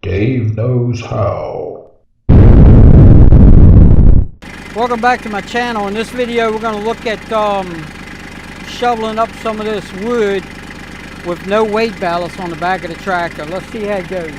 Dave knows how. Welcome back to my channel. In this video we're going to look at shoveling up some of this wood with no weight ballast on the back of the tractor. Let's see how it goes.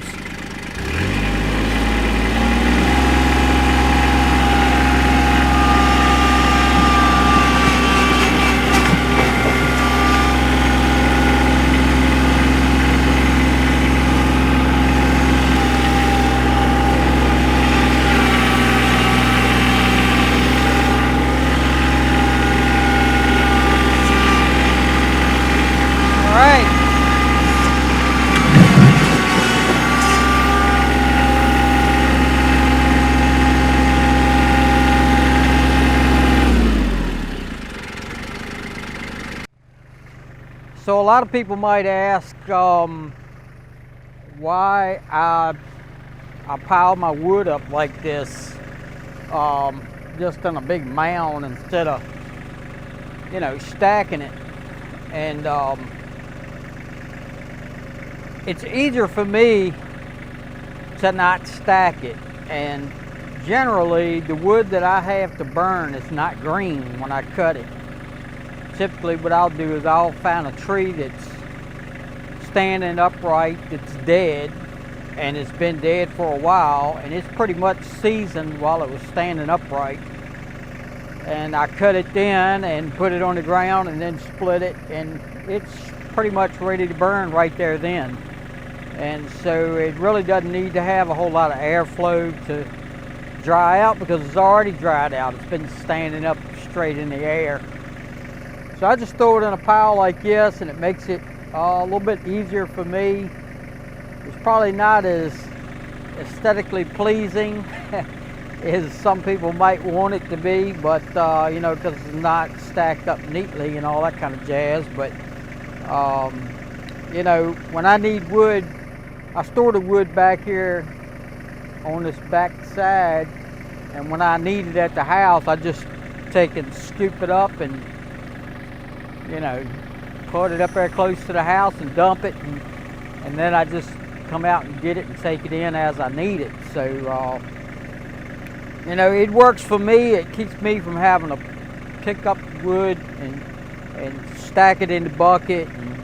So a lot of people might ask why I pile my wood up like this, just in a big mound instead of, stacking it. And it's easier for me to not stack it. And generally, the wood that I have to burn is not green when I cut it. Typically what I'll do is I'll find a tree that's standing upright, that's dead, and it's been dead for a while, and it's pretty much seasoned while it was standing upright. And I cut it then and put it on the ground and then split it, and it's pretty much ready to burn right there then. And so it really doesn't need to have a whole lot of airflow to dry out because it's already dried out. It's been standing up straight in the air. So I just throw it in a pile like this, and it makes it a little bit easier for me. It's probably not as aesthetically pleasing as some people might want it to be, but because it's not stacked up neatly and all that kind of jazz. But when I need wood, I store the wood back here on this back side, and when I need it at the house, I just take and scoop it up and put it up there close to the house and dump it, and then I just come out and get it and take it in as I need it. So it works for me. It keeps me from having to pick up wood and stack it in the bucket and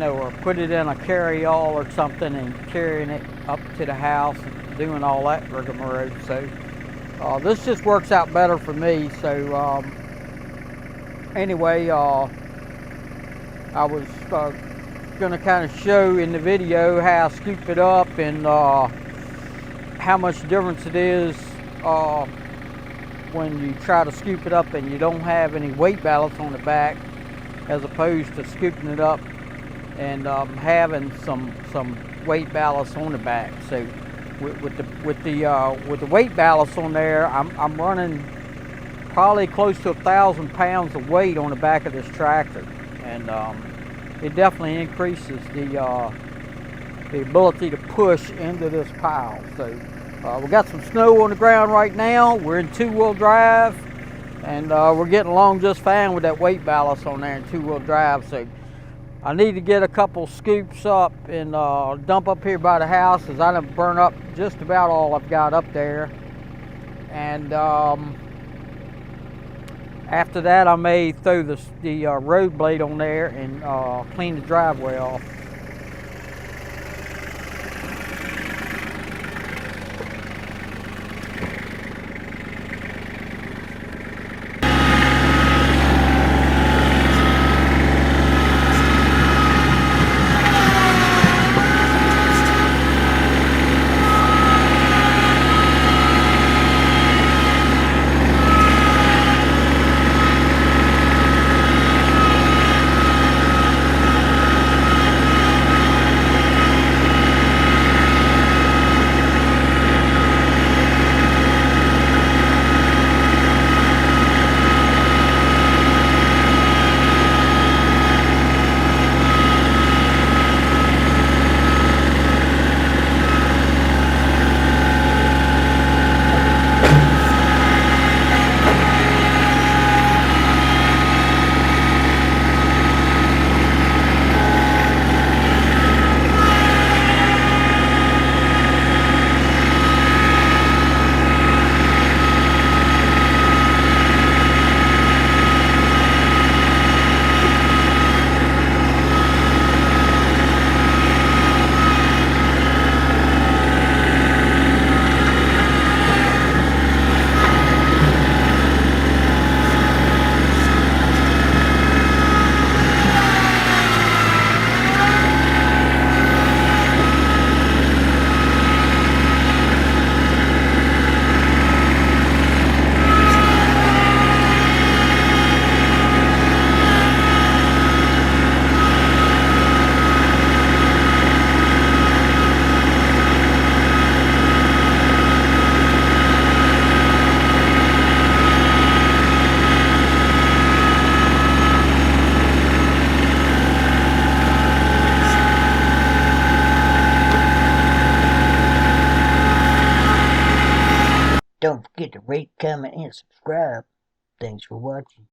or put it in a carry-all or something and carrying it up to the house and doing all that rigmarole. So this just works out better for me. So anyway, I was going to kind of show in the video how I scoop it up and how much difference it is when you try to scoop it up and you don't have any weight ballast on the back, as opposed to scooping it up and having some weight ballast on the back. So with the weight ballast on there, I'm running probably close to 1,000 pounds of weight on the back of this tractor, and it definitely increases the ability to push into this pile. So we got some snow on the ground right now. We're in two-wheel drive, and we're getting along just fine with that weight ballast on there in two-wheel drive. So I need to get a couple scoops up and dump up here by the house, as I done burn up just about all I've got up there. And after that, I may throw the road blade on there and clean the driveway off. Don't forget to rate, comment, and subscribe. Thanks for watching.